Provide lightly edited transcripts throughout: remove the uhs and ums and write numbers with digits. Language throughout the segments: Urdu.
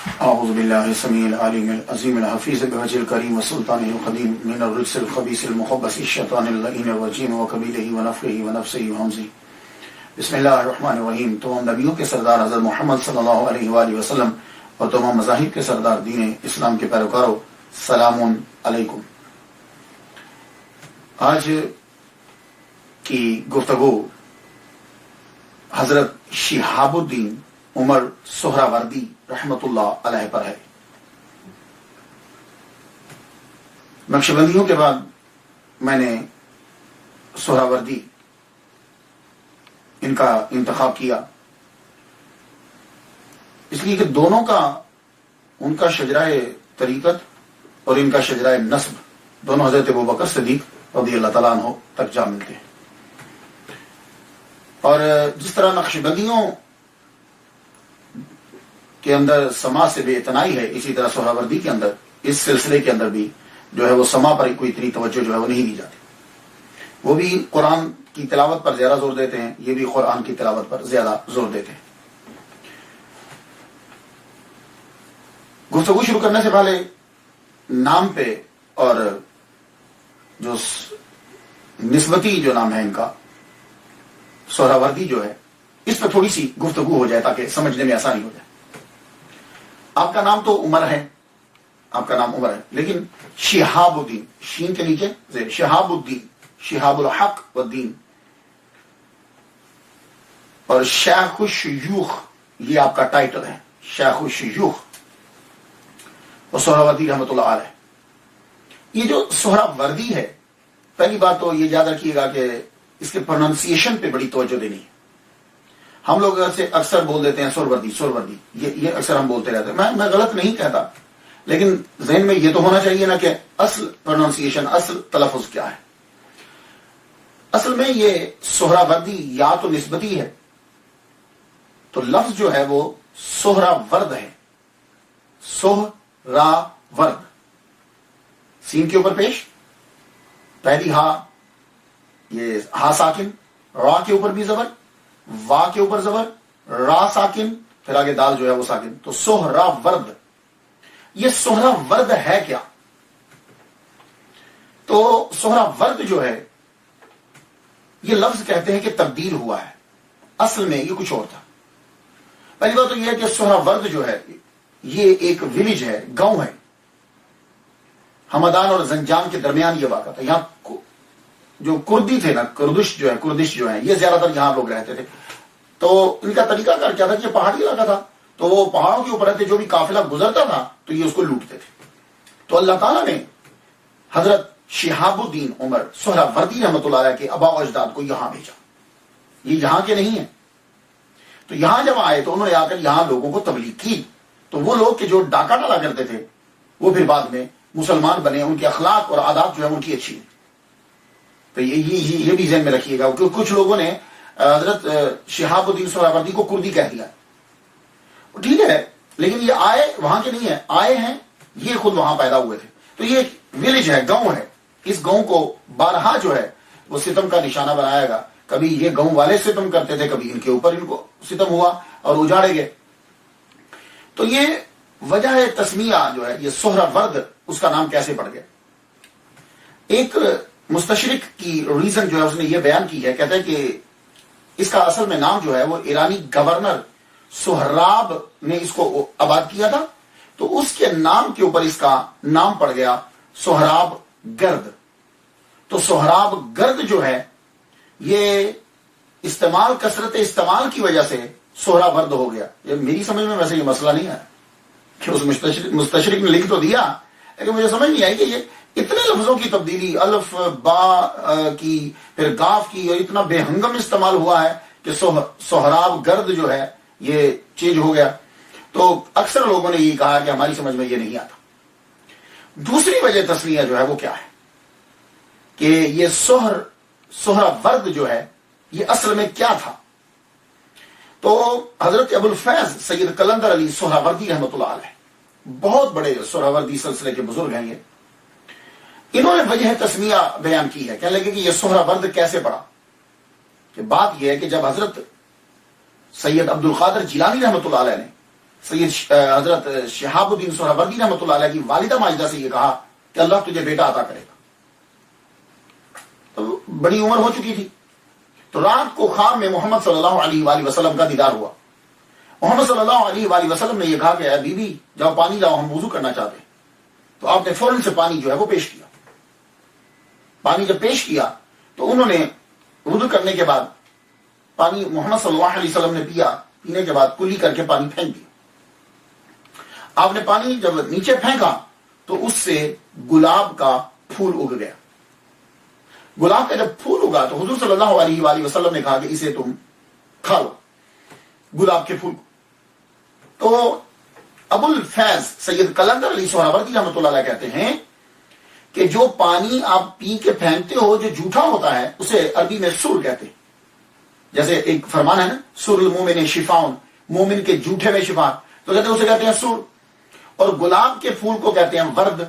اعوذ باللہ السمیع العلیم العظیم الحفیظ بوجہ الکریم وسلطانہ القدیم من الرجس الخبیث المخبث الشیطان اللعین الرجیم وقبیلہ ونفخہ ونفثہ وہمزہ۔ بسم اللہ الرحمن الرحیم۔ تمام نبیوں کے سردار حضرت محمد صلی اللہ علیہ وآلہ وسلم اور تمام مذاہب کے سردار دین اسلام کے پیروکاروں، سلام علیکم۔ آج کی گفتگو حضرت شہاب الدین عمر سہراوردی رحمت اللہ علیہ پر ہے۔ نقشبندیوں کے بعد میں نے سہراوردی ان کا انتخاب کیا، اس لیے کہ دونوں کا ان کا شجرہ طریقت اور ان کا شجرہ نسب دونوں حضرت ابوبکر صدیق رضی اللہ تعالیٰ عنہ تک جا ملتے ہیں۔ اور جس طرح نقشبندیوں کے اندر سما سے بے اتنائی ہے، اسی طرح سہراوردی کے اندر اس سلسلے کے اندر بھی جو ہے وہ سما پر کوئی اتنی توجہ جو ہے وہ نہیں دی جاتی۔ وہ بھی قرآن کی تلاوت پر زیادہ زور دیتے ہیں، یہ بھی قرآن کی تلاوت پر زیادہ زور دیتے ہیں۔ گفتگو شروع کرنے سے پہلے نام پہ اور جو نسبتی جو نام ہے ان کا سہراوردی جو ہے، اس پہ تھوڑی سی گفتگو ہو جائے تاکہ سمجھنے میں آسانی ہو جائے۔ آپ کا نام تو عمر ہے، آپ کا نام عمر ہے، لیکن شہاب الدین، شین کے نیچے زیر، شہاب الدین، شہاب الحق والدین، اور شیخ الشیوخ یہ آپ کا ٹائٹل ہے، شیخ الشیوخ اور سہراوردی رحمۃ اللہ علیہ۔ یہ جو سہراوردی ہے، پہلی بات تو یہ یاد رکھیے گا کہ اس کے پروننسیشن پہ بڑی توجہ دینی ہے۔ ہم لوگ اکثر بول دیتے ہیں سہروردی سہروردی، یہ اکثر ہم بولتے رہتے ہیں۔ میں غلط نہیں کہتا، لیکن ذہن میں یہ تو ہونا چاہیے نا کہ اصل پروننسیشن، اصل تلفظ کیا ہے۔ اصل میں یہ سہراوردی یا تو نسبتی ہے، تو لفظ جو ہے وہ سہراورد ہے، سہراورد، سین کے اوپر پیش، پہلی ہا، یہ ہا ساکن، را کے اوپر بھی زبر، وا کے اوپر زبر، را ساکن، پھر آگے دال جو ہے وہ ساکن، تو سہراورد۔ یہ سہراورد ہے کیا؟ تو سہراورد جو ہے یہ لفظ کہتے ہیں کہ تبدیل ہوا ہے، اصل میں یہ کچھ اور تھا۔ پہلی بات تو یہ ہے کہ سہراورد جو ہے یہ ایک ولیج ہے، گاؤں ہے، ہمدان اور زنجان کے درمیان یہ واقع تھا۔ یہاں جو کردی تھے نا، کردش جو ہے یہ زیادہ تر یہاں لوگ رہتے تھے۔ تو ان کا طریقہ کار کیا تھا کہ یہ پہاڑی علاقہ تھا، تو وہ پہاڑوں کے اوپر رہتے، جو بھی قافلہ گزرتا تھا تو یہ اس کو لوٹتے تھے۔ تو اللہ تعالیٰ نے حضرت شہاب الدین عمر سہراوردی رحمۃ اللہ علیہ کے آباء و اجداد کو یہاں بھیجا۔ یہ یہاں کے نہیں ہیں، تو یہاں جب آئے تو انہوں نے آ کر یہاں لوگوں کو تبلیغ کی۔ تو وہ لوگ کہ جو ڈاکہ ڈالا کرتے تھے وہ پھر بعد میں مسلمان بنے، ان کے اخلاق اور عادات جو ہے ان کی اچھی ہے۔ تو یہ بھی ذہن میں رکھیے گا، کیونکہ کچھ لوگوں نے حضرت شہاب الدین سہراوردی کو کردی کہہ دیا۔ ٹھیک ہے، لیکن یہ آئے وہاں کے نہیں ہیں، آئے ہیں یہ خود وہاں پیدا ہوئے تھے۔ تو یہ ایک ولیج ہے، گاؤں ہے۔ اس گاؤں کو بارہا جو ہے وہ ستم کا نشانہ بنایا گا۔ کبھی یہ گاؤں والے ستم کرتے تھے، کبھی ان کے اوپر ان کو ستم ہوا اور اجاڑے گئے۔ تو یہ وجہ تسمیہ جو ہے، یہ سہراورد اس کا نام کیسے پڑ گیا؟ ایک مستشرق کی ریزن جو ہے اس نے یہ بیان کی ہے، کہتا ہے کہ اس کا اصل میں نام جو ہے وہ ایرانی گورنر سہراب نے اس کو آباد کیا تھا، تو اس کے نام کے اوپر اس کا نام پڑ گیا سہراب گرد۔ تو سہراب گرد جو ہے یہ استعمال، کثرت استعمال کی وجہ سے سہراورد ہو گیا۔ یہ میری سمجھ میں ویسے یہ مسئلہ نہیں ہے کہ اس مستشرق نے لکھ تو دیا، لیکن مجھے سمجھ نہیں آئی کہ یہ اتنے لفظوں کی تبدیلی، الف با کی پھر گاف کی، اور اتنا بے ہنگم استعمال ہوا ہے کہ سہراب گرد جو ہے یہ چینج ہو گیا۔ تو اکثر لوگوں نے یہ کہا کہ ہماری سمجھ میں یہ نہیں آتا۔ دوسری وجہ تسمیہ جو ہے وہ کیا ہے کہ یہ سہراورد جو ہے یہ اصل میں کیا تھا؟ تو حضرت ابو الفیض سید قلندر علی سہراوردی رحمۃ اللہ علیہ بہت بڑے سہراوردی سلسلے کے بزرگ ہیں، انہوں نے وجہ تسمیہ بیان کی ہے، کہنے لگے کہ یہ سہراورد کیسے پڑا۔ کہ بات یہ ہے کہ جب حضرت سید عبد القادر جیلانی رحمۃ اللہ علیہ نے سید حضرت شہاب الدین سہروردی رحمۃ اللہ علیہ کی والدہ ماجدہ سے یہ کہا کہ اللہ تجھے بیٹا عطا کرے گا. تو بڑی عمر ہو چکی تھی. تو رات کو خواب میں محمد صلی اللہ علیہ وآلہ وسلم کا دیدار ہوا. محمد صلی اللہ علیہ وآلہ وسلم نے یہ کہا کہ اے بی بی جاؤ پانی لاؤ، ہم وضو کرنا چاہتے ہیں. تو آپ نے فوراً سے پانی جو ہے وہ پیش کیا. پانی جب پیش کیا تو انہوں نے وضو کرنے کے بعد پانی محمد صلی اللہ علیہ وسلم نے پیا. پینے کے بعد کلی کر کے پانی پھینک دیا. آپ نے پانی جب نیچے پھینکا تو اس سے گلاب کا پھول اگ گیا. گلاب کا جب پھول اگا تو حضور صلی اللہ علیہ وآلہ وسلم نے کہا کہ اسے تم کھا لو، گلاب کے پھول. تو ابو الفیض سید قلندر علی سہروردی رحمۃ اللہ علیہ کہتے ہیں کہ جو پانی آپ پی کے پھینکتے ہو جو جھوٹا ہوتا ہے اسے عربی میں سر کہتے ہیں. جیسے ایک فرمان ہے نا، سر المومن شفاؤن، مومن کے جھوٹے میں شفا، تو کہتے ہیں اسے کہتے ہیں سر. اور گلاب کے پھول کو کہتے ہیں ورد.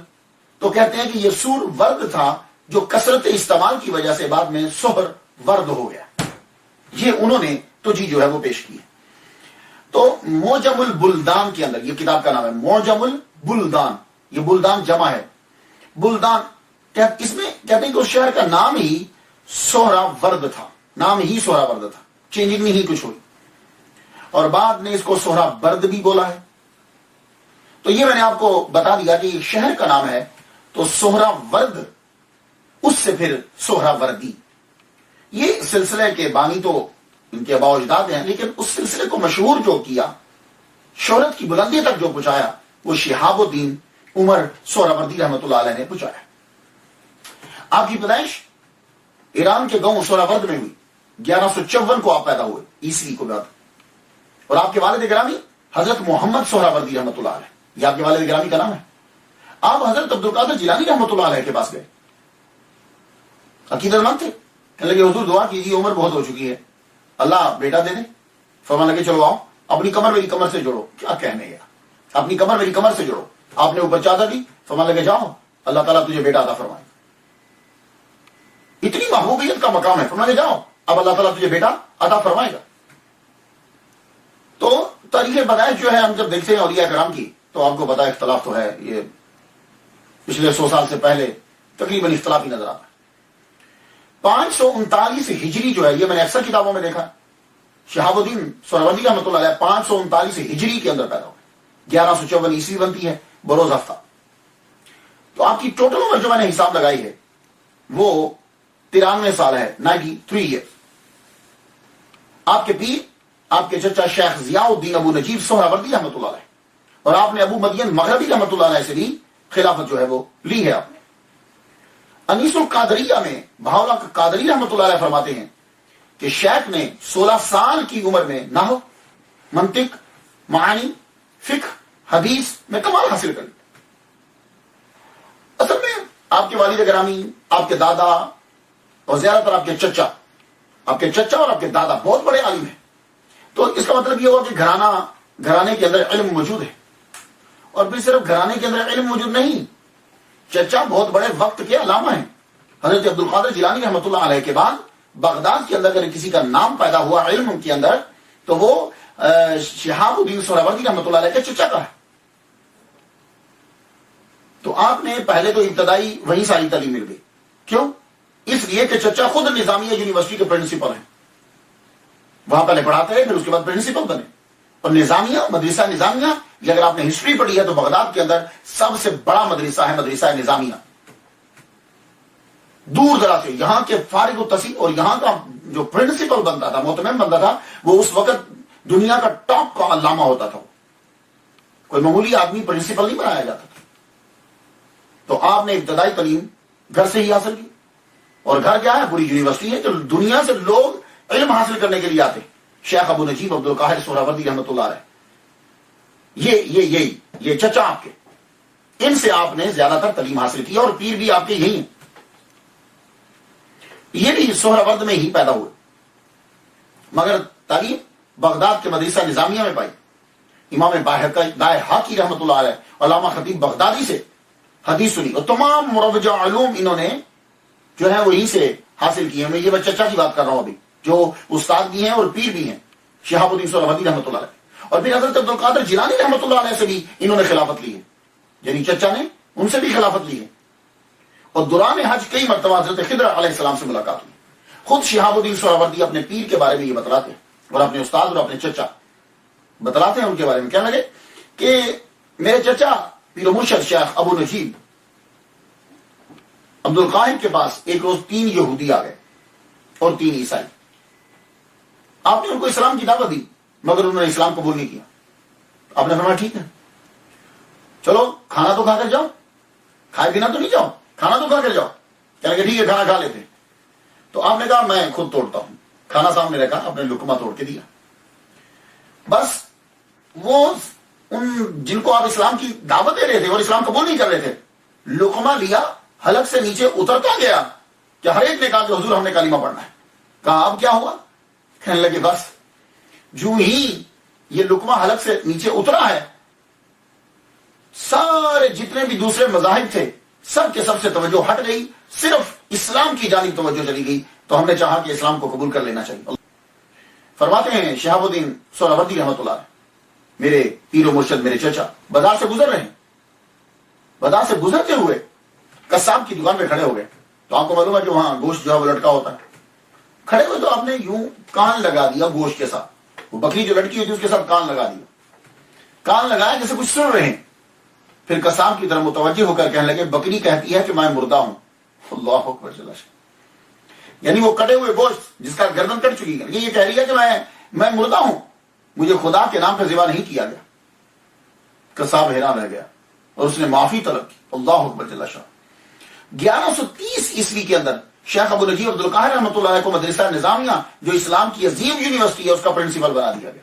تو کہتے ہیں کہ یہ سر ورد تھا جو کثرت استعمال کی وجہ سے بعد میں سہر ورد ہو گیا. یہ انہوں نے تجھی جو ہے وہ پیش کی ہے. تو موجم البلدان کے اندر، یہ کتاب کا نام ہے موجم البلدان، یہ بلدان جمع ہے. بلدان اس میں کہتے ہیں کہ اس شہر کا نام ہی سہرا ورد تھا، نام ہی سہرا ورد تھا، چینجنگ نہیں کچھ ہوئی. اور بعد نے اس کو سہرا برد بھی بولا ہے. تو یہ میں نے آپ کو بتا دیا کہ ایک شہر کا نام ہے تو سہرا ورد، اس سے پھر سہرا وردی. یہ سلسلے کے بانی تو ان کے ابا و اجداد ہیں، لیکن اس سلسلے کو مشہور جو کیا، شہرت کی بلندی تک جو پہنچایا، وہ شہاب الدین عمر سہروردی رحمۃ اللہ علیہ نے پہنچایا. آپ کی پیدائش ایران کے گاؤں سہراورد میں ہوئی. 1154 کو آپ پیدا ہوئے عیسوی کو بعد. اور آپ کے والد گرامی حضرت محمد سہروردی رحمۃ اللہ علیہ، یہ آپ کے والد گرامی کا نام ہے. آپ حضرت عبد القادر جیلانی رحمۃ اللہ علیہ کے پاس گئے، عقیدت مند تھے. کہنے لگے حضور دعا کیجیے، عمر بہت ہو چکی ہے، اللہ بیٹا دے دے. فرمانے لگے چلو آؤ، اپنی کمر میری کمر سے جوڑو. کیا کہنے گیا، اپنی کمر میری کمر سے جوڑو. آپ نے اوپر چادر دی، فرمانے لگے جاؤ اللہ تعالیٰ تجھے بیٹا عطا فرمائے. اتنی محبوبیت کا مقام ہے، فرمانے لگے جاؤ اب اللہ تعالیٰ تجھے بیٹا عطا فرمائے گا. تو تاریخ پیدائش جو ہے ہم جب دیکھتے ہیں اولیاء کرام کی تو آپ کو پتا اختلاف تو ہے، یہ پچھلے 100 سال سے پہلے تقریباً اختلاف ہی نظر آتا ہے. 539 ہجری جو ہے، یہ میں نے اکثر کتابوں میں دیکھا، شہاب الدین سہروردی رحمۃ اللہ علیہ 539 ہجری کے اندر پیدا ہوئے. 1154 عیسوی بنتی ہے بروز ہفتہ. تو آپ کی ٹوٹل عمر جو میں نے حساب لگائی ہے وہ 93 سال ہے، 93 ایئر. آپ کے پیر، آپ کے چچا شیخ ضیاء الدین ابو نجیب سہروردی رحمۃ اللہ علیہ، اور آپ نے ابو مدین مغربی رحمۃ اللہ علیہ سے بھی خلافت جو ہے وہ لی ہے آپ نے. انیس القادریہ میں بہاؤلا قادری رحمۃ اللہ علیہ فرماتے ہیں کہ شیخ نے 16 سال کی عمر میں نحو، منطق، معانی، فقہ، حدیث میں کمال حاصل کر لی. اصل میں آپ کے والد گرامی، آپ کے دادا اور زیادہ تر آپ کے چچا اور آپ کے دادا بہت بڑے عالم ہیں. تو اس کا مطلب یہ ہوا کہ گھرانے کے اندر علم موجود ہے. اور پھر صرف گھرانے کے اندر علم موجود نہیں، چچا بہت بڑے وقت کے علامہ ہیں. حضرت عبد القادر جیلانی رحمۃ اللہ علیہ کے بعد بغداد کے اندر اگر کسی کا نام پیدا ہوا علم کے اندر تو وہ شہاب الدین سہروردی رحمۃ اللہ علیہ کے چچا کا ہے. تو آپ نے پہلے تو ابتدائی وہیں ساری تعلیم مل گئی. کیوں؟ اس لیے کہ چچا خود نظامیہ یونیورسٹی کے پرنسپل ہیں، وہاں پہلے پڑھاتے رہے، پھر اس کے بعد پرنسپل بنے. اور نظامیہ، مدرسہ نظامیہ، یہ اگر آپ نے ہسٹری پڑھی ہے تو بغداد کے اندر سب سے بڑا مدرسہ ہے مدرسہ نظامیہ. دور دراز سے یہاں کے فارغ التحصیل اور یہاں کا جو پرنسپل بنتا تھا، محتمم بنتا تھا، وہ اس وقت دنیا کا ٹاپ کا علامہ ہوتا تھا. کوئی معمولی آدمی پرنسپل نہیں بنایا جاتا تھا. تو آپ نے ابتدائی تعلیم گھر سے ہی حاصل کی. اور گھر کیا ہے؟ پوری یونیورسٹی ہے. جو دنیا سے لوگ علم حاصل کرنے کے لیے آتے، شیخ ابو نجیب عبد القاہر سہروردی رحمۃ اللہ علیہ، یہ چچا آپ کے، ان سے آپ نے زیادہ تر تعلیم حاصل کی. اور پیر بھی آپ کے یہی ہیں، یہ بھی سہرورد میں ہی پیدا ہوئے، مگر تعلیم بغداد کے مدرسہ نظامیہ میں پائی. امام باحقی رحمۃ اللہ علیہ، علامہ خطیب بغدادی سے حدیث سنی، اور تمام مروجہ علوم انہوں نے جو ہے وہیں سے حاصل کیے. میں یہ چچا کی بات کر رہا ہوں ابھی، جو استاد بھی ہیں اور پیر بھی ہیں، شہاب الدین سہروردی رحمۃ اللہ علیہ. اور پھر حضرت عبد القادر جیلانی رحمۃ اللہ علیہ سے بھی انہوں نے خلافت لی ہے، یعنی چچا نے ان سے بھی خلافت لی ہے. اور دوران حج کئی مرتبہ حضرت خضر علیہ السلام سے ملاقات ہوئی. خود شہاب الدین سہروردی اپنے پیر کے بارے میں یہ بتلاتے ہیں، اور اپنے استاد اور اپنے چچا بتلاتے ہیں ان کے بارے میں، کہنے لگے کہ میرے چچا پیر و مرشد شیخ ابو نجیب عبد القاہر کے پاس ایک روز 3 یہودی آ گئے اور 3 عیسائی. آپ نے ان کو اسلام کی دعوت دی مگر انہوں نے اسلام قبول نہیں کیا. آپ نے فرمایا ٹھیک ہے چلو کھانا تو کھا کر جاؤ، کھائے بنا تو نہیں جاؤ، کھانا تو کھا کر جاؤ. کہنے لگے ٹھیک ہے کھانا کھا لیتے. تو آپ نے کہا میں خود توڑتا ہوں. کھانا سامنے رکھا، اپنے لقمہ توڑ کے دیا. بس وہ ان جن کو آپ اسلام کی دعوت دے رہے تھے اور اسلام قبول نہیں کر رہے تھے، لقمہ لیا، حلق سے نیچے اترتا گیا کہ ہر ایک نے کہا کہ حضور ہم نے کلمہ پڑھنا ہے. کہا اب کیا ہوا؟ کہنے لگے بس جو ہی یہ لقمہ حلق سے نیچے اترا ہے، سارے جتنے بھی دوسرے مذاہب تھے سب کے سب سے توجہ ہٹ گئی، صرف اسلام کی جانب توجہ چلی گئی. تو ہم نے چاہا کہ اسلام کو قبول کر لینا چاہیے. فرماتے ہیں شہاب الدین سہروردی رحمۃ اللہ علیہ، میرے پیر و مرشد میرے چچا بازار سے گزر رہے ہیں. بازار سے گزرتے ہوئے قصاب کی دکان پہ کھڑے ہو گئے. تو آپ کو معلوم ہے کہ وہاں گوشت جو ہے وہ لٹکا ہوتا ہے. کھڑے ہوئے تو آپ نے یوں کان لگا دیا گوشت کے ساتھ، وہ بکری جو لٹکی ہوتی ہے اس کے ساتھ کان لگا دیا. کان لگایا جیسے کچھ سن رہے ہیں. پھر قصاب کی طرف متوجہ ہو کر کہنے لگے بکری کہتی ہے کہ میں مردہ ہوں. اللہ اکبر جل شانہ. یعنی وہ کٹے ہوئے گوشت جس کا گردن کٹ چکی ہے یہ کہہ رہی ہے کہ میں مردہ ہوں، مجھے خدا کے نام پہ ذبح نہیں کیا گیا. قصاب حیران رہ گیا اور اس نے معافی طلب کی. اللہ اکبر جل شانہ. 1130 عیسوی کے اندر شیخ ابو نجیب عبد القاہر رحمۃ اللہ علیہ کو مدرسہ نظامیہ جو اسلام کی عظیم یونیورسٹی ہے اس کا پرنسپل بنا دیا گیا.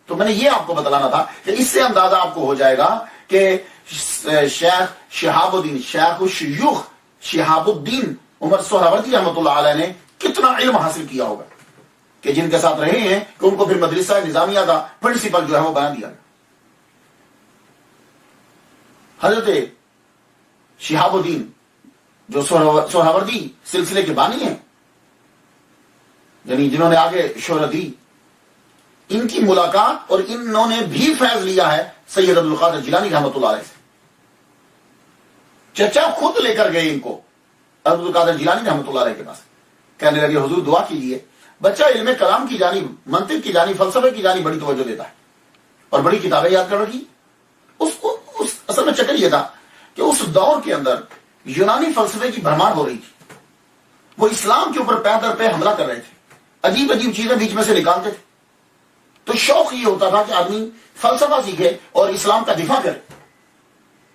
تو میں نے یہ آپ کو بتلانا تھا کہ اس سے اندازہ آپ کو ہو جائے گا کہ شیخ شہاب الدین شیخ الشیوخ شہاب الدین عمر سہروردی رحمۃ اللہ علیہ نے کتنا علم حاصل کیا ہوگا کہ جن کے ساتھ رہے ہیں کہ ان کو پھر مدرسہ نظامیہ کا پرنسپل جو ہے وہ بنا دیا گیا. حضرت شہاب الدین جو سہروردی سلسلے کے بانی ہیں، یعنی جنہوں نے آگے شہرت دی، ان کی ملاقات اور انہوں نے بھی فیض لیا ہے سید عبد القادر جیلانی رحمۃ اللہ علیہ سے. چچا خود لے کر گئے ان کو عبد القادر جیلانی رحمۃ اللہ علیہ کے پاس. کہنے لگے حضور دعا کیجیے، بچہ علم کلام کی جانب، منطق کی جانب، فلسفے کی جانب بڑی توجہ دیتا ہے اور بڑی کتابیں یاد کر رکھی. اس اصل میں چکر یہ تھا کہ اس دور کے اندر یونانی فلسفے کی بھرمار ہو رہی تھی. وہ اسلام کے اوپر پے در پے حملہ کر رہے تھے، عجیب عجیب چیزیں بیچ میں سے نکالتے تھے. تو شوق یہ ہوتا تھا کہ آدمی فلسفہ سیکھے اور اسلام کا دفاع کرے.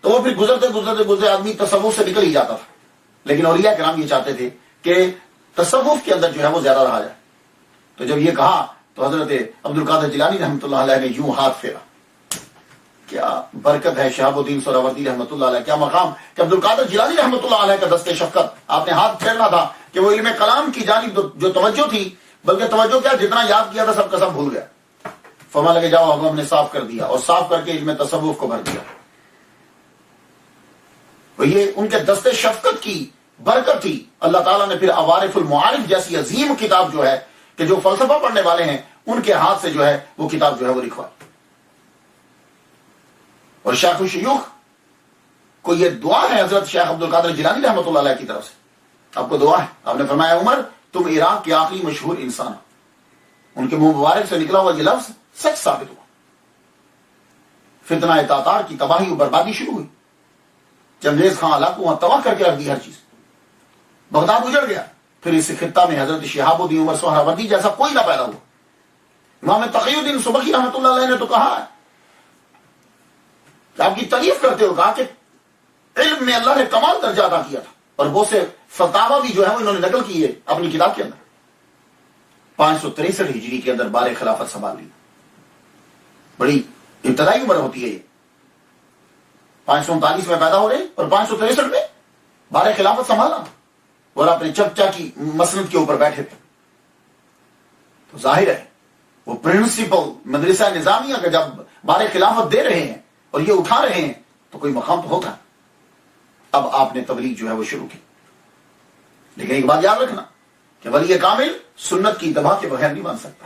تو وہ پھر گزرتے آدمی تصوف سے نکل ہی جاتا تھا. لیکن اولیاء کرام یہ چاہتے تھے کہ تصوف کے اندر جو ہے وہ زیادہ رہا جائے. تو جب یہ کہا تو حضرت عبد القادر جیلانی رحمۃ اللہ علیہ نے یوں ہاتھ پھیرا. کیا برکت ہے شہاب الدین سہروردی رحمۃ اللہ علیہ، کیا مقام کہ عبد القادر جیلانی رحمۃ اللہ علیہ کا دست شفقت. آپ نے ہاتھ پھیرنا تھا کہ وہ علم کلام کی جانب جو توجہ تھی، بلکہ توجہ کیا جتنا یاد کیا تھا سب کا سب بھول گیا. فرمانے لگے جاؤ ہم نے صاف کر دیا اور صاف کر کے علم تصوف کو بھر دیا. تو یہ ان کے دست شفقت کی برکت تھی. اللہ تعالیٰ نے پھر عوارف المعارف جیسی عظیم کتاب جو ہے کہ جو فلسفہ پڑھنے والے ہیں ان کے ہاتھ سے جو ہے وہ کتاب جو ہے وہ لکھوائی. اور شیخ الشیوخ کو یہ دعا ہے حضرت شیخ عبد القادر جیلانی رحمۃ اللہ علیہ کی طرف سے. آپ کو دعا ہے، آپ نے فرمایا عمر تم عراق کے آخری مشہور انسان. ان کے منہ مبارک سے نکلا ہوا یہ لفظ سچ ثابت ہوا. فتنہ تاتار کی تباہی و بربادی شروع ہوئی. چنگیز خان علاقوں وہاں تباہ کر کے رکھ دی ہر چیز. بغداد اجڑ گیا. پھر اس خطہ میں حضرت شہاب الدین عمر سہروردی جیسا کوئی نہ پیدا ہوا. امام تقی الدین سبکی رحمۃ اللہ علیہ نے تو کہا ہے کہ آپ کی تعریف کرتے ہو، کہا کہ علم میں اللہ نے کمال درجہ عطا کیا تھا اور وہ سے فتاوا بھی جو ہے وہ انہوں نے نقل کی ہے اپنی کتاب کے اندر. 563 ہجری کے اندر بار خلافت سنبھال لی. بڑی ابتدائی عمر ہوتی ہے یہ. 539 میں پیدا ہو رہے اور 563 میں بار خلافت سنبھالا اور اپنے چچا کی مسند کے اوپر بیٹھے تھے. تو ظاہر ہے وہ پرنسپل مدرسہ نظامیہ کا جب بار خلافت دے رہے ہیں اور یہ اٹھا رہے ہیں تو کوئی مقام تو ہوگا. اب آپ نے تبلیغ جو ہے وہ شروع کی. لیکن ایک بات یاد رکھنا کہ ولی کامل سنت کی اتباع کے بغیر نہیں بن سکتا.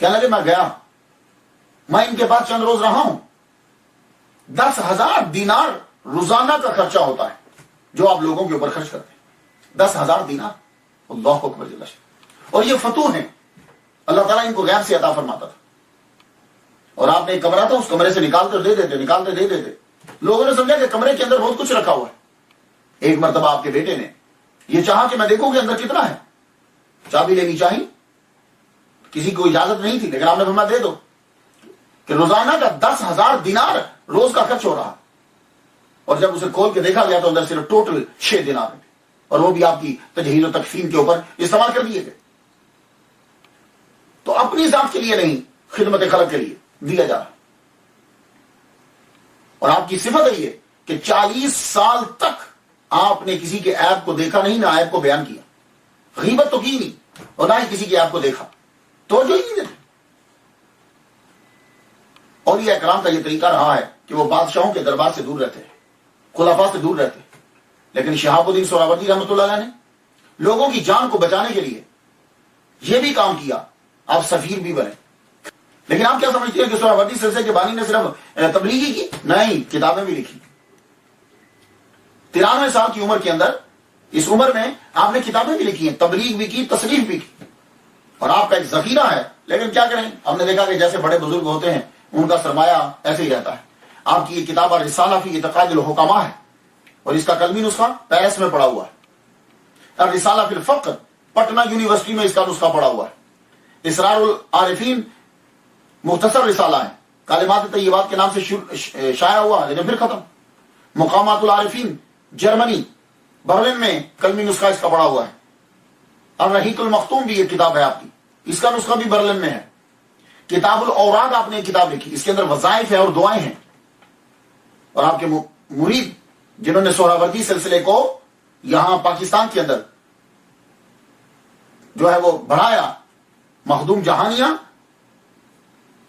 کہنے لگے میں گیا، میں ان کے پاس چند روز رہا ہوں، 10,000 دینار روزانہ کا خرچہ ہوتا ہے جو آپ لوگوں کے اوپر خرچ کرتے ہیں، 10,000 دینار، اللہ اکبر جل شانہ۔ اور یہ فتوح ہیں، اللہ تعالیٰ ان کو غیب سے عطا فرماتا تھا، اور آپ نے ایک کمرہ تھا، اس کمرے سے نکال کر دے دیتے، لوگوں نے سمجھا کہ کمرے کے اندر بہت کچھ رکھا ہوا ہے۔ ایک مرتبہ آپ کے بیٹے نے یہ چاہا کہ میں دیکھوں کہ اندر کتنا ہے، چابی لینی چاہیے، کسی کو اجازت نہیں تھی، لیکن آپ نے فرمایا دے دو، کہ روزانہ کا 10,000 دینار روز کا خرچ ہو رہا، اور جب اسے کھول کے دیکھا گیا تو اندر صرف ٹوٹل 6 دینار ہیں، اور وہ بھی آپ کی تجہیز و تکفین کے اوپر استعمال کر دیے گئے۔ تو اپنی ذات کے لیے نہیں، خدمت خلق کے لیے دیا جا رہا، اور آپ کی صفت ہے یہ کہ 40 سال تک آپ نے کسی کے عیب کو دیکھا نہیں، نہ عیب کو بیان کیا، غیبت تو کی نہیں، اور نہ ہی کسی کے عیب کو دیکھا، تو جو ہی نہیں دیتے۔ اور یہ اکرام کا یہ طریقہ رہا ہے کہ وہ بادشاہوں کے دربار سے دور رہتے ہیں، خلفاء سے دور رہتے ہیں، لیکن شہاب الدین سہروردی رحمۃ اللہ علیہ نے لوگوں کی جان کو بچانے کے لیے یہ بھی کام کیا، آپ سفیر بھی بنے۔ لیکن آپ کیا سمجھتے ہیں کہ سہروردی سلسلے کے بانی نے صرف تبلیغی کی؟ نہیں، کتابیں بھی لکھی۔ 93 سال کی عمر کے اندر، اس عمر میں آپ نے کتابیں بھی لکھی ہیں، تبلیغ بھی کی، تصریف بھی کی، اور آپ کا ایک ذخیرہ ہے۔ لیکن کیا کریں، ہم نے دیکھا کہ جیسے بڑے بزرگ ہوتے ہیں ان کا سرمایہ ایسے ہی رہتا ہے۔ آپ کی یہ کتاب الرسالہ فی اعتقاد الحکماء ہے، اور اس کا قلمی نسخہ پیرس میں پڑا ہوا ہے۔ الرسالہ فی الفقہ، پٹنہ یونیورسٹی میں اس کا نسخہ پڑا ہوا ہے۔ اسرار العارفین مختصر رسالہ ہے، کلمات طیبات کے نام سے شائع ہوا لیکن پھر ختم۔ مقامات العارفین جرمنی، برلن میں قلمی نسخہ اس کا پڑا ہوا ہے۔ الرحیق المختوم بھی یہ کتاب ہے آپ کی، اس کا نسخہ بھی برلن میں ہے۔ کتاب الاوراد آپ نے ایک کتاب لکھی، اس کے اندر وظائف ہے اور دعائیں ہیں، اور آپ کے مرید جنہوں نے سہروردی سلسلے کو یہاں پاکستان کے اندر جو ہے وہ بڑھایا، مخدوم جہانیہ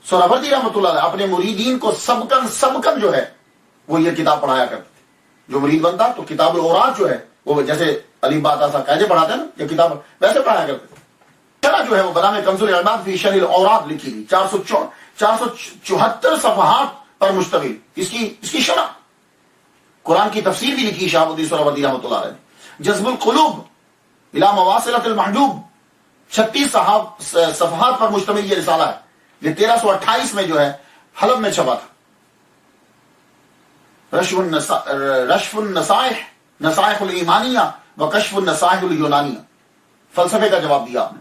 سہروردی رحمۃ اللہ علیہ اپنے مریدین کو سبکن جو ہے وہ یہ کتاب پڑھایا کرتے تھے۔ جو مرید بنتا تو کتاب الاوراد جو ہے وہ جیسے علی باتا سا قاعدے پڑھاتے ہیں نا، یہ کتاب ویسے پڑھایا کرتے تھے۔ شرح جو ہے وہ بنام کنز العباد فی شرح الاوراد لکھی گئی، 474 صفحات پر مشتمل اس کی شرح۔ قرآن کی تفسیر بھی لکھی شہاب الدین سہروردی رحمۃ اللہ علیہ نے۔ جذب القلوب الی مواصلۃ المحجوب، 36 صفحات پر مشتمل یہ رسالہ ہے، یہ 1328 میں جو ہے حلب میں چھپا تھا۔ رشف النصائح، نصائح الایمانیہ و کشف النصائح الیونانیہ، فلسفے کا جواب دیا آپ نے۔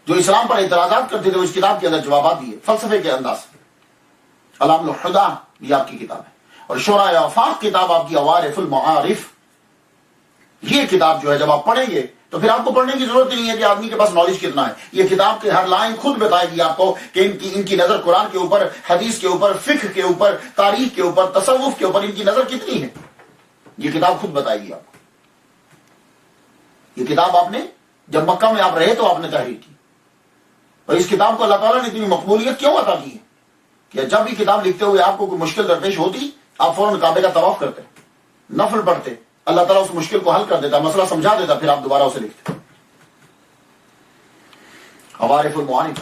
جو اسلام پر اعتراضات کرتے تھے اس کتاب کے اندر جوابات دیے فلسفے کے انداز سے۔ علام الہدیٰ یہ آپ کی کتاب ہے، اور شورائے آفاق کتاب آپ کی عوارف المعارف، یہ کتاب جو ہے جب آپ پڑھیں گے تو پھر آپ کو پڑھنے کی ضرورت نہیں ہے کہ آدمی کے پاس نالج کتنا ہے۔ یہ کتاب کے ہر لائن خود بتائے گی آپ کو کہ ان کی نظر قرآن کے اوپر، حدیث کے اوپر، فقہ کے اوپر، تاریخ کے اوپر، تصوف کے اوپر ان کی نظر کتنی ہے، یہ کتاب خود بتائے گی آپ کو۔ یہ کتاب آپ نے جب مکہ میں آپ رہے تو آپ نے تحریر کی، اور اس کتاب کو اللہ تعالیٰ نے اتنی مقبولیت کیوں عطا کی ہے کہ جب بھی کتاب لکھتے ہوئے آپ کو کوئی مشکل درپیش ہوتی آپ فوراً کعبے کا طواف کرتے، نفل پڑھتے، اللہ تعالیٰ اس مشکل کو حل کر دیتا، مسئلہ سمجھا دیتا، پھر آپ دوبارہ اسے لکھتے۔ عوارف المعارف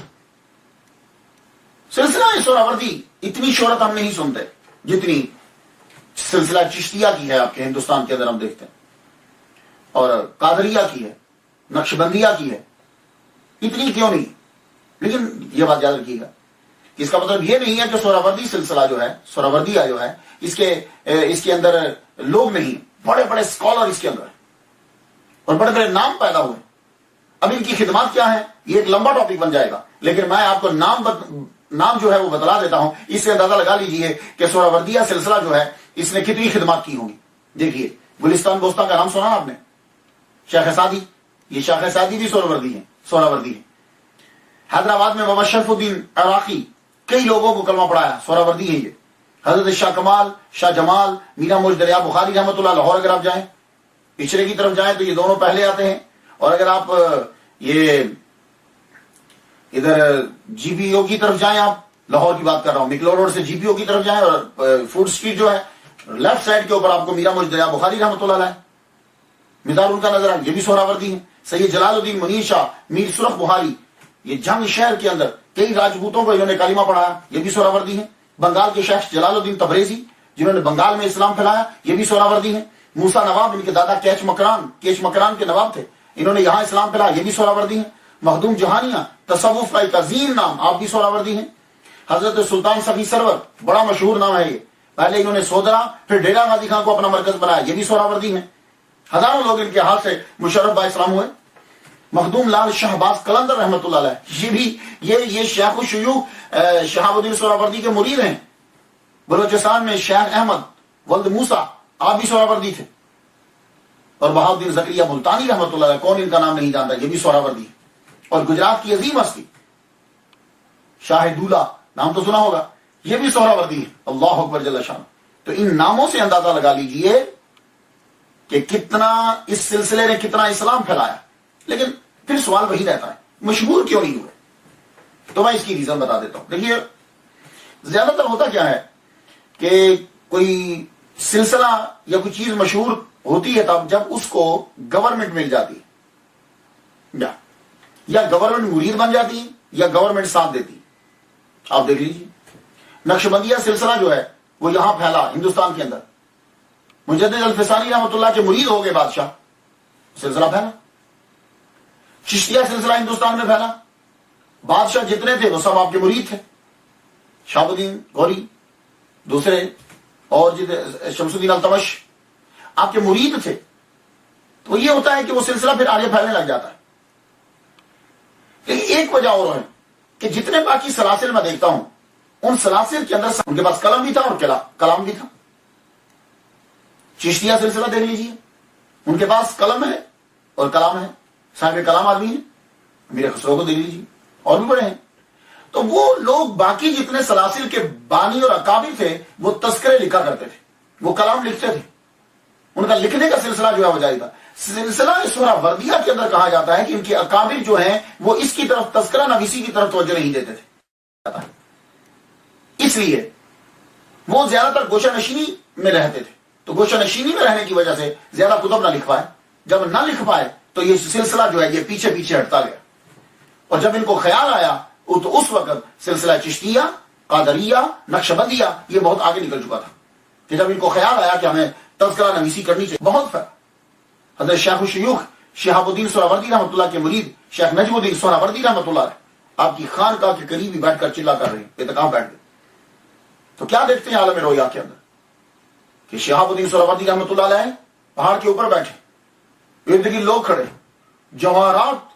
سلسلہ سہروردی، اتنی شہرت ہم نہیں سنتے جتنی سلسلہ چشتیہ کی ہے آپ کے ہندوستان کے اندر ہم دیکھتے ہیں، اور قادریہ کی ہے، نقشبندیہ کی ہے، اتنی کیوں نہیں؟ لیکن یہ بات یاد رکھیے گا کہ اس کا مطلب یہ نہیں ہے کہ سہروردی سلسلہ جو ہے، سہروردیہ جو ہے، اس کے اندر لوگ نہیں، بڑے بڑے اسکالر اس کے اندر اور بڑے بڑے نام پیدا ہوئے۔ اب ان کی خدمات کیا ہے یہ ایک لمبا ٹاپک بن جائے گا، لیکن میں آپ کو نام جو ہے وہ بتلا دیتا ہوں، اس سے اندازہ لگا لیجئے کہ سہروردیہ سلسلہ جو ہے اس نے کتنی خدمات کی ہوں گی۔ دیکھیے گلستان بوستان کا نام سنا آپ نے، شیخ سعدی، یہ شیخ سعدی بھی سہروردی ہیں۔ حیدرآباد میں بابا شرف الدین عراقی کئی لوگوں کو کلمہ پڑھایا، سہروردی ہے یہ۔ حضرت شاہ کمال، شاہ جمال، میرا موج دریا بخاری رحمۃ اللہ، لاہور اگر آپ جائیں، پچھڑے کی طرف جائیں تو یہ دونوں پہلے آتے ہیں، اور اگر آپ یہ ادھر جی پی او کی طرف جائیں، آپ لاہور کی بات کر رہا ہوں، مکلو روڈ سے جی پی او کی طرف جائیں اور فوڈ اسٹریٹ جو ہے لیفٹ سائڈ کے اوپر آپ کو میرا موج دریا بخاری رحمۃ اللہ علیہ، مزار ان کا نظر آئے، یہ بھی سہروردی ہیں۔ سید جلال الدین منیر شاہ میر سرخ بخاری، یہ جنگ شہر کے اندر کئی راجپوتوں کو انہوں نے کلمہ پڑھایا، یہ بھی سہراوردی ہیں۔ بنگال کے شیخ جلال الدین تبریزی جنہوں نے بنگال میں اسلام پھیلایا، یہ بھی سہراوردی ہیں۔ موسیٰ نواب، ان کے دادا کیچ مکران کے نواب تھے، انہوں نے یہاں اسلام پھیلایا، یہ بھی سہراوردی ہیں۔ مخدوم جہانیہ تصوف کا ایک عظیم نام، آپ بھی سہراوردی ہیں۔ حضرت سلطان صفی سرور، بڑا مشہور نام ہے یہ، پہلے انہوں نے سودرا پھر ڈیرا غازی خان کو اپنا مرکز بنایا، یہ بھی سہراوردی ہیں۔ ہزاروں لوگ ان کے ہاتھ سے مشرف با اسلام ہوئے۔ مخدوم لال شہباز قلندر رحمۃ اللہ علیہ، یہ بھی یہ شیخ الشیوخ شہاب الدین سہراوردی کے مرید ہیں۔ بلوچستان میں شیخ احمد ولد موسیٰ، آپ بھی سہراوردی تھے۔ اور بہاؤالدین زکریا ملتانی رحمۃ اللہ علیہ، کون ان کا نام نہیں جانتا، یہ بھی سہراوردی ہے۔ اور گجرات کی عظیم ہستی شاہ دولہ، نام تو سنا ہوگا، یہ بھی سہراوردی ہے۔ اللہ اکبر جل شان۔ تو ان ناموں سے اندازہ لگا لیجئے کہ کتنا اس سلسلے نے کتنا اسلام پھیلایا۔ لیکن پھر سوال وہی رہتا ہے، مشہور کیوں نہیں ہوئے؟ تو میں اس کی ریزن بتا دیتا ہوں۔ دیکھیے، زیادہ تر ہوتا کیا ہے کہ کوئی سلسلہ یا کوئی چیز مشہور ہوتی ہے تب جب اس کو گورنمنٹ مل جاتی ہے، یا گورنمنٹ مرید بن جاتی ہے، یا گورنمنٹ ساتھ دیتی ہے۔ آپ دیکھ لیجیے، نقشبندیہ سلسلہ جو ہے وہ یہاں پھیلا ہندوستان کے اندر، مجدد الفسانی رحمۃ اللہ کے مرید ہو گئے بادشاہ، سلسلہ پھیلا۔ چشتیہ سلسلہ ہندوستان میں پھیلا، بادشاہ جتنے تھے وہ سب آپ کے مرید تھے، شہاب الدین غوری دوسرے اور شمس الدین التمش آپ کے مرید تھے۔ تو یہ ہوتا ہے کہ وہ سلسلہ پھر آگے پھیلنے لگ جاتا ہے۔ لیکن ایک وجہ اور ہے کہ جتنے باقی سلاسل میں دیکھتا ہوں، ان سلاسل کے اندر ان کے پاس قلم بھی تھا اور کلام بھی تھا۔ چشتیہ سلسلہ دیکھ لیجیے، ان کے پاس قلم ہے اور کلام ہے، صاحب کلام آدمی ہیں۔ میرے خسرو کو دیکھ لیجیے، اور بھی بڑے ہیں۔ تو وہ لوگ باقی جتنے سلاسل کے بانی اور اکابر تھے وہ تذکرے لکھا کرتے تھے، وہ کلام لکھتے تھے، ان کا لکھنے کا سلسلہ جو ہے وہ جاری تھا۔ سلسلہ سہراوردیہ کے اندر کہا جاتا ہے کہ ان کے اکابر جو ہیں وہ اس کی طرف تذکرہ نویسی کی طرف توجہ نہیں دیتے تھے، اس لیے وہ زیادہ تر گوشہ نشینی میں رہتے تھے۔ تو گوشہ نشینی میں رہنے کی وجہ سے زیادہ کتب نہ لکھ پائے۔ جب نہ لکھ پائے تو یہ سلسلہ جو ہے یہ پیچھے پیچھے ہٹتا گیا، اور جب ان کو خیال آیا تو اس وقت سلسلہ چشتیہ، قادریہ، نقشبندیہ یہ بہت آگے نکل چکا تھا، کہ جب ان کو خیال آیا کہ ہمیں تذکرہ نویسی کرنی چاہیے۔ بہت فرق۔ حضرت شیخ الشیوخ شہاب الدین سہراوردی رحمۃ اللہ کے مرید شیخ نجم الدین سہراوردی رحمۃ اللہ علیہ آپ کی خانقاہ کے قریب ہی بیٹھ کر چلا کر رہے ہیں، اعتکاف بیٹھ گئے۔ تو کیا دیکھتے ہیں عالم رویا کے اندر کہ شہاب الدین سہراوردی رحمۃ اللہ علیہ پہاڑ کے اوپر بیٹھے، ارد گرد لوگ کھڑے، جواہرات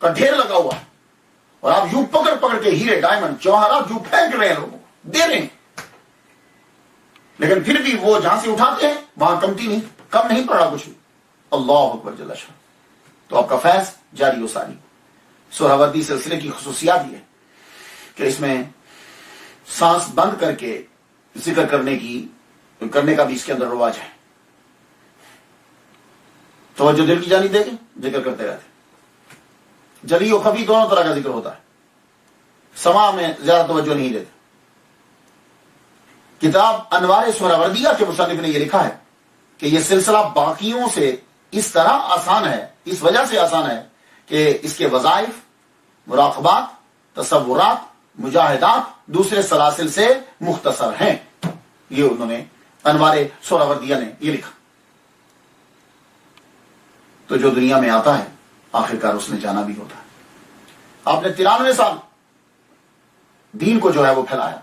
کا ڈھیر لگا ہوا، اور آپ یوں پکڑ پکڑ کے ہیرے ڈائمنڈ جواہرات یوں پھینک رہے ہیں، لوگوں کو دے رہے ہیں، لیکن پھر بھی وہ جہاں سے اٹھاتے ہیں وہاں کمتی نہیں، کم نہیں پڑا کچھ بھی۔ اللہ اکبر جل شان۔ تو آپ کا فیض جاری و ساری۔ سہراوردی سلسلے کی خصوصیات یہ ہے کہ اس میں سانس بند کر کے ذکر کرنے کا بھی اس کے اندر رواج ہے۔ توجہ دل کی جانب دے کے ذکر کرتے رہتے، جلی و خفی دونوں طرح کا ذکر ہوتا ہے، سما میں زیادہ توجہ نہیں دیتے۔ کتاب انوار سہراوردیہ کے مصنف نے یہ لکھا ہے کہ یہ سلسلہ باقیوں سے اس طرح آسان ہے، اس وجہ سے آسان ہے کہ اس کے وظائف، مراقبات، تصورات، مجاہدات دوسرے سلاسل سے مختصر ہیں۔ یہ انہوں نے انوار سہراوردیہ نے یہ لکھا۔ تو جو دنیا میں آتا ہے آخرکار اس نے جانا بھی ہوتا ہے۔ آپ نے 93 سال دین کو جو ہے وہ پھیلایا۔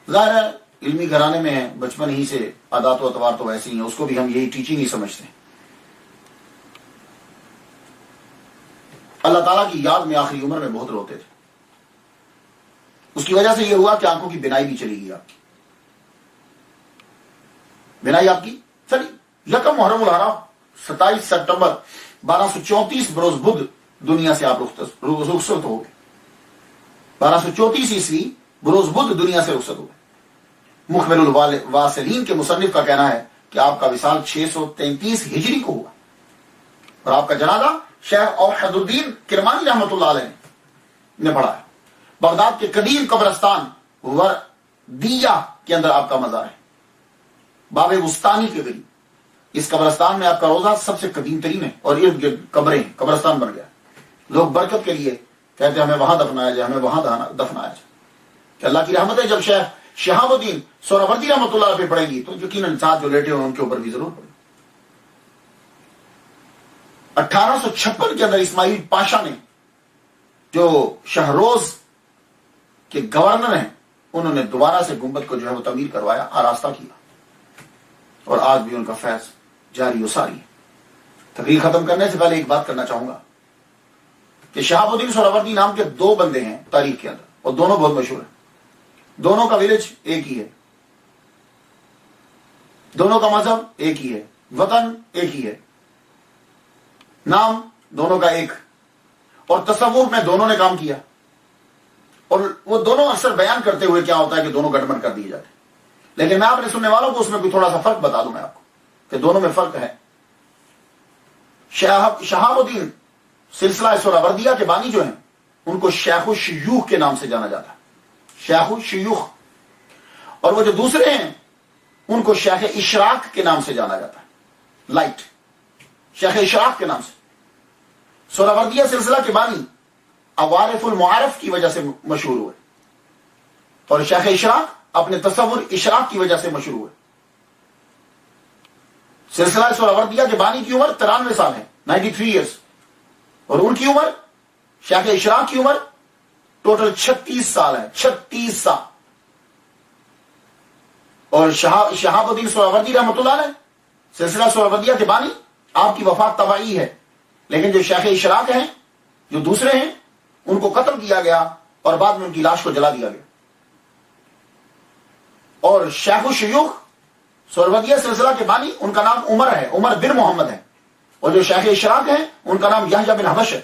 ظاہر ہے علمی گھرانے میں ہے، بچپن ہی سے عادات و اطوار تو ایسے ہی ہیں، اس کو بھی ہم یہی ٹیچنگ ہی سمجھتے ہیں۔ اللہ تعالیٰ کی یاد میں آخری عمر میں بہت روتے تھے، اس کی وجہ سے یہ ہوا کہ آنکھوں کی بینائی بھی چلی گئی، آپ کی بینائی آپ کی چلی۔ یکم محرم الحرام 27 سپٹمبر 1234 بروز بدھ دنیا سے آپ رخصت ہو گئے۔ 1234 عیسوی بروز بدھ دنیا سے رخصت ہو گئے۔ مخبر الواصلین کے مصنف کا کہنا ہے کہ آپ کا وصال 633 ہجری کو ہوا، اور آپ کا جنازہ شیخ اوحد الدین کرمانی رحمۃ اللہ علیہ نے پڑھا ہے۔ بغداد کے قدیم قبرستان وردیہ کے اندر آپ کا مزار ہے، باب وسطانی کے قریب۔ اس قبرستان میں آپ کا روزہ سب سے قدیم ترین ہے، اور ارد گرد قبریں، قبرستان بن گیا. لوگ برکت کے لیے کہتے ہیں ہمیں وہاں دفنایا جائے، ہمیں وہاں دفنایا جائے. کہ اللہ کی رحمت ہے، جب شیخ شہاب الدین سہروردی رحمۃ اللہ علیہ پہ پڑے گی تو یقیناً ساتھ جو لیٹے ہوئے ان کے اوپر بھی ضرور پڑے گی. 1856 کے اندر اسماعیل پاشا نے، جو شہروز کے گورنر ہیں، انہوں نے دوبارہ سے گنبد کو جو ہے وہ تعمیر کروایا، آراستہ کیا، اور آج بھی ان کا فیض جاری و ساری ہے. تقریر ختم کرنے سے پہلے ایک بات کرنا چاہوں گا کہ شہاب الدین سہروردی نام کے 2 بندے ہیں تاریخ کے اندر، اور دونوں بہت مشہور ہیں. دونوں کا ولیج ایک ہی ہے، دونوں کا مذہب ایک ہی ہے، وطن ایک ہی ہے، نام دونوں کا ایک، اور تصوف میں دونوں نے کام کیا. اور وہ دونوں اکثر بیان کرتے ہوئے کیا ہوتا ہے کہ دونوں گٹمٹ کر دیے جاتے ہیں. لیکن میں اپنے سننے والوں کو اس میں کوئی تھوڑا سا فرق بتا دوں میں آپ کو کہ دونوں میں فرق ہے. شہاب الدین سلسلہ سہروردیہ کے بانی جو ہیں ان کو شیخ الشیوخ کے نام سے جانا جاتا ہے، شیخ الشیوخ. اور وہ جو دوسرے ہیں ان کو شیخ اشراق کے نام سے جانا جاتا ہے، لائٹ، شیخ اشراق کے نام سے. سہروردیہ سلسلہ کے بانی عوارف المعارف کی وجہ سے مشہور ہوئے، اور شیخ اشراق اپنے تصور اشراق کی وجہ سے مشہور ہوئے. سلسلہ سہروردیہ کے بانی کی عمر 93 سال ہے، 93 ایئرس، اور ان کی عمر، شیخ اشراق کی عمر ٹوٹل 36 سال ہے، 36 سال. اور شہاب الدین سہروردی رحمۃ اللہ علیہ سلسلہ سہروردیہ کے بانی، آپ کی وفات طبعی ہے، لیکن جو شیخ اشراق ہیں، جو دوسرے ہیں، ان کو قتل کیا گیا اور بعد میں ان کی لاش کو جلا دیا گیا. اور شیخ الشیوخ سہروردیہ سلسلہ کے بانی، ان کا نام عمر ہے، عمر بن محمد ہے، اور جو شیخ اشراق ہیں ان کا نام یحییٰ بن حبش ہے.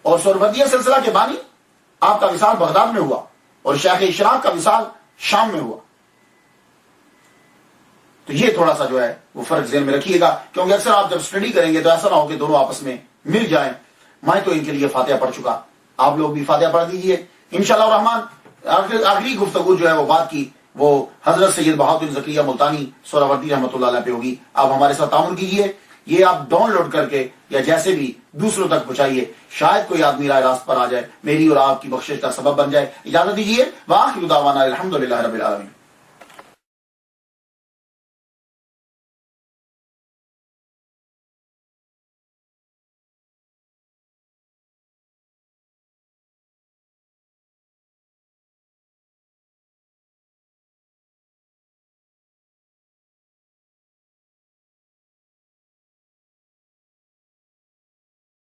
اور سہروردیہ سلسلہ کے بانی، آپ کا وصال بغداد میں ہوا، اور شیخ اشراق کا وصال شام میں ہوا. تو یہ تھوڑا سا جو ہے وہ فرق ذہن میں رکھیے گا، کیونکہ اکثر آپ جب اسٹڈی کریں گے تو ایسا نہ ہو کہ دونوں آپس میں مل جائیں. میں تو ان کے لیے فاتحہ پڑھ چکا، آپ لوگ بھی فاتحہ پڑھ دیجئے انشاءاللہ الرحمن. آخری گفتگو جو ہے وہ بات کی وہ حضرت سید بہاؤالدین زکریا ملتانی سہروردی رحمۃ اللہ علیہ پہ ہوگی. آپ ہمارے ساتھ تعاون کیجئے، یہ آپ ڈاؤن لوڈ کر کے یا جیسے بھی دوسروں تک پہنچائیے، شاید کوئی آدمی راہ راست پر آ جائے، میری اور آپ کی بخشش کا سبب بن جائے. اجازت دیجیے، وآخر دعوانا الحمدللہ رب العالمین.